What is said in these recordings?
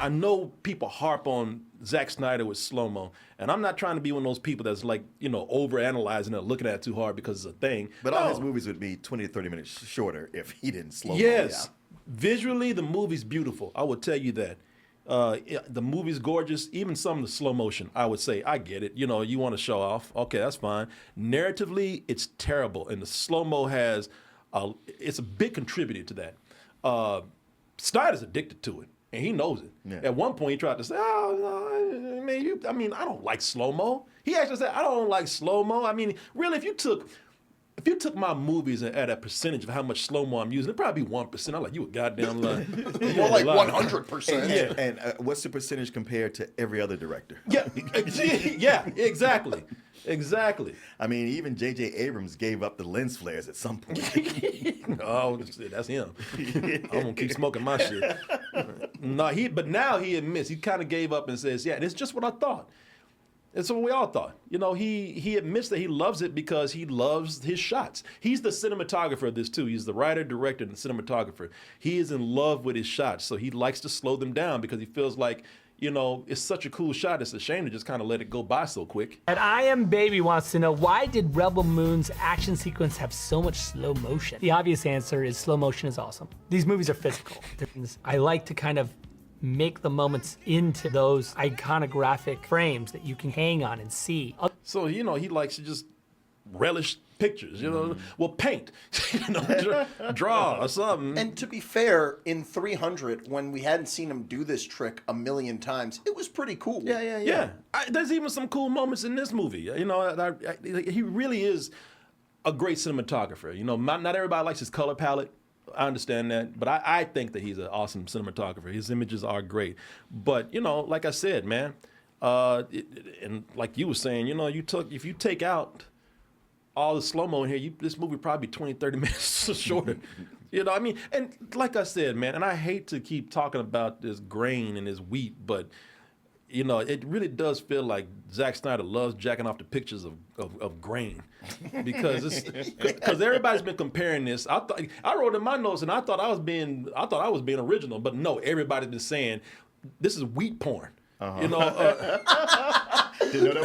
I know people harp on Zack Snyder with slow-mo, and I'm not trying to be one of those people that's like, overanalyzing it, looking at it too hard because it's a thing. But all his movies would be 20 to 30 minutes shorter if he didn't slow mo. Yes. Visually, the movie's beautiful. I will tell you that. The movie's gorgeous. Even some of the slow motion, I would say, I get it. You want to show off. Okay, that's fine. Narratively, it's terrible. And the slow-mo it's a big contributor to that. Snyder's addicted to it. And he knows it. Yeah. At one point, he tried to say, "Oh, man, I don't like slow-mo." He actually said, "I don't like slow-mo." I mean, really, if you took my movies at a percentage of how much slow-mo I'm using, it'd probably be 1%. I'm like, you a goddamn lie. More like 100%. Yeah. And what's the percentage compared to every other director? Yeah, yeah, exactly. Exactly. I mean, even J.J. Abrams gave up the lens flares at some point. Oh, that's him. I'm gonna keep smoking my shit. No, but now he admits he kind of gave up and says, "Yeah, it's just what I thought." It's what we all thought. He admits that he loves it because he loves his shots. He's the cinematographer of this too. He's the writer, director, and cinematographer. He is in love with his shots, so he likes to slow them down because he feels like, it's such a cool shot. It's a shame to just kind of let it go by so quick. And I Am Baby wants to know, why did Rebel Moon's action sequence have so much slow motion? The obvious answer is slow motion is awesome. These movies are physical. I like to kind of make the moments into those iconographic frames that you can hang on and see. So, he likes to just relish pictures, well, paint, draw or something. And to be fair, in 300, when we hadn't seen him do this trick a million times, it was pretty cool. Yeah. There's even some cool moments in this movie. He really is a great cinematographer. Not everybody likes his color palette. I understand that, but I think that he's an awesome cinematographer. His images are great. But, like I said, man, and like you were saying, if you take out all the slow-mo in here, this movie probably be 20, 30 minutes shorter. And like I said, man, and I hate to keep talking about this grain and this wheat, but, it really does feel like Zack Snyder loves jacking off the pictures of grain because everybody's been comparing this. I wrote in my notes and I thought I was being original, but no, everybody's been saying this is wheat porn. Didn't know that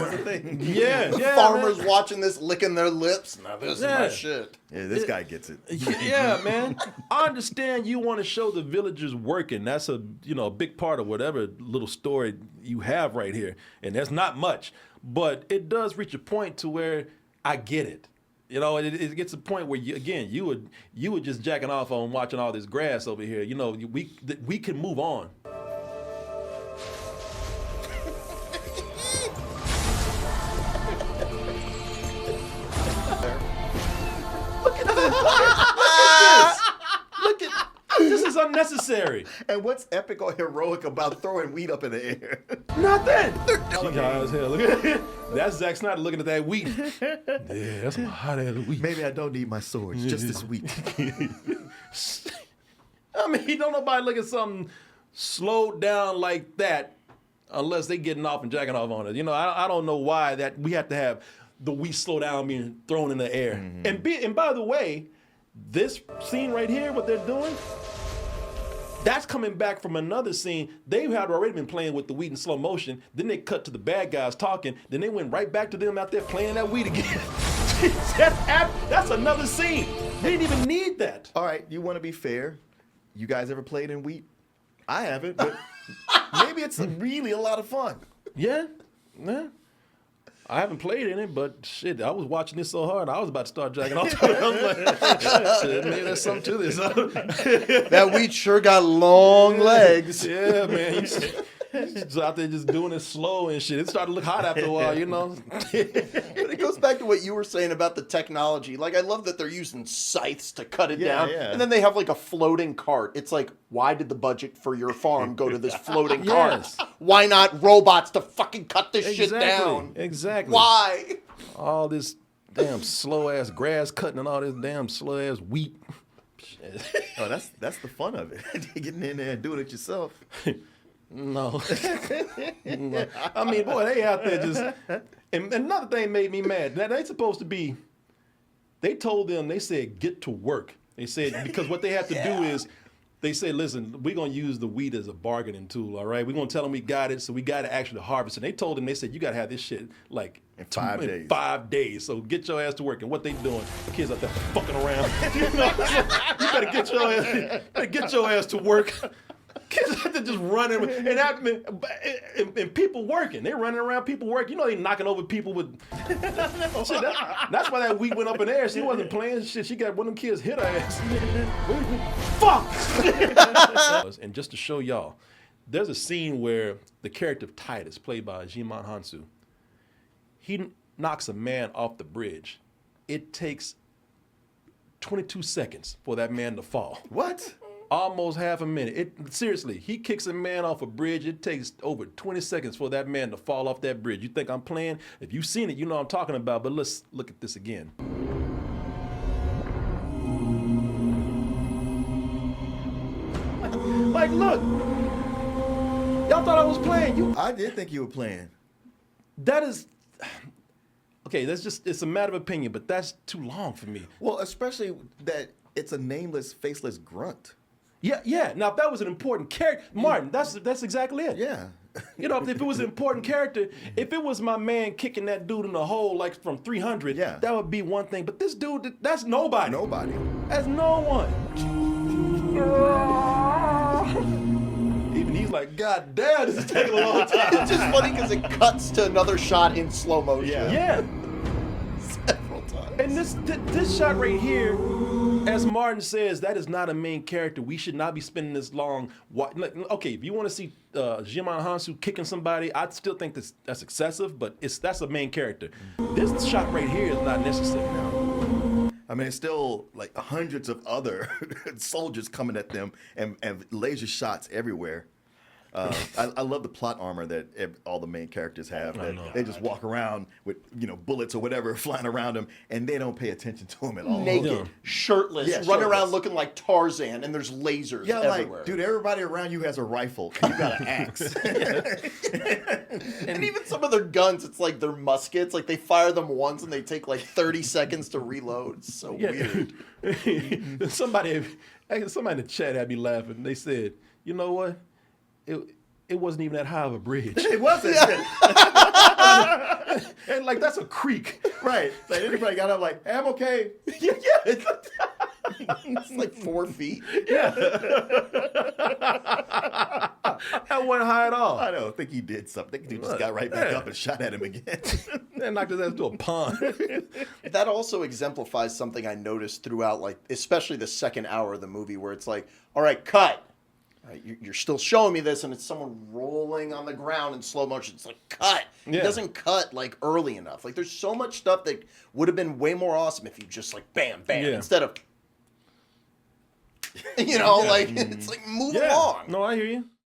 was a thing. Yeah, Farmers man. watching this, licking their lips. Now this is my shit. Yeah, this guy gets it. Yeah, man. I understand you want to show the villagers working. That's a big part of whatever little story you have right here, and that's not much, but it does reach a point to where I get it. It gets to a point where you would just jacking off on watching all this grass over here. We can move on. Look at this is unnecessary. And what's epic or heroic about throwing wheat up in the air? Nothing. Look at it. That's Zack Snyder looking at that wheat. Yeah, that's my hot ass wheat. Maybe I don't need my swords, just this wheat. Don't nobody look at something slowed down like that unless they getting off and jacking off on it. I don't know why that we have to have the wheat slow down being thrown in the air. Mm-hmm. And by the way, this scene right here, what they're doing, that's coming back from another scene. They had already been playing with the wheat in slow motion. Then they cut to the bad guys talking. Then they went right back to them out there playing that wheat again. That's another scene. They didn't even need that. All right, you want to be fair. You guys ever played in wheat? I haven't, but maybe it's really a lot of fun. Yeah. I haven't played in it, but shit, I was watching this so hard, I was about to start jacking off. I was like, shit, maybe there's something to this. That wheat sure got long legs. Yeah, man. He's out there just doing it slow and shit. It started to look hot after a while, But it goes back to what you were saying about the technology. Like, I love that they're using scythes to cut it down. Yeah. And then they have like a floating cart. It's like, why did the budget for your farm go to this floating cart? Why not robots to fucking cut this shit down? Exactly. Why? All this damn slow ass grass cutting and all this damn slow ass wheat. Oh, that's the fun of it. Getting in there and doing it yourself. No. No. Boy, they out there just... And another thing made me mad. Now, they supposed to be... They told them, they said, get to work. They said because what they have to do is they say, listen, we're gonna use the wheat as a bargaining tool. All right, we're gonna tell them we got it, so we got to actually harvest it. And they told them, they said you got to have this shit like in 5 days. 5 days. So get your ass to work. And what they doing? The kids out there fucking around. You better get your ass to work. Kids out there just running and people working. They running around, people working. You know they knocking over people with. Shit, that's why that wheat went up in the air. She wasn't playing shit. She got one of them kids hit her ass. Fuck. And just to show y'all, there's a scene where the character of Titus, played by Jimon Hansu, he knocks a man off the bridge. It takes 22 seconds for that man to fall. What? Almost half a minute. Seriously, he kicks a man off a bridge. It takes over 20 seconds for that man to fall off that bridge. You think I'm playing? If you've seen it, you know what I'm talking about. But let's look at this again. Like, look. Y'all thought I was playing. I did think you were playing. That is... Okay, that's just... It's a matter of opinion, but that's too long for me. Well, especially that it's a nameless, faceless grunt. Yeah. Now, if that was an important character, Martin, that's exactly it. Yeah. You know, if it was an important character, if it was my man kicking that dude in the hole like from 300, yeah, that would be one thing. But this dude, that's nobody. Nobody. That's no one. Even he's like, God damn, this is taking a long time. It's just funny because it cuts to another shot in slow motion. Yeah. Several times. And this shot right here, as Martin says, that is not a main character. We should not be spending this long. Okay, if you want to see Jimon Hansu kicking somebody, I still think that's excessive, but that's a main character. This shot right here is not necessary. I mean, it's still like hundreds of other soldiers coming at them and laser shots everywhere. I love the plot armor that all the main characters have. They just walk around with bullets or whatever flying around them, and they don't pay attention to them at all. Naked, shirtless, running around looking like Tarzan, and there's lasers everywhere. Like, dude, everybody around you has a rifle, and you got an axe. And even some of their guns, it's like they're muskets. Like they fire them once, and they take like 30 seconds to reload. It's so weird. Somebody in the chat had me laughing. They said, "You know what? It wasn't even that high of a bridge. It wasn't. And like that's a creek. Right. Like anybody got up like, hey, I'm okay. Yeah. It's like 4 feet. Yeah. That wasn't high at all. I don't think he did something. I think he just got right back up and shot at him again. And knocked his ass to a pond. That also exemplifies something I noticed throughout, like especially the second hour of the movie, where it's like, all right, cut. You're still showing me this, and it's someone rolling on the ground in slow motion. It's like, cut. Yeah. It doesn't cut, like, early enough. Like, there's so much stuff that would have been way more awesome if you just, like, bam, bam, instead of, like, it's like, move along. No, I hear you.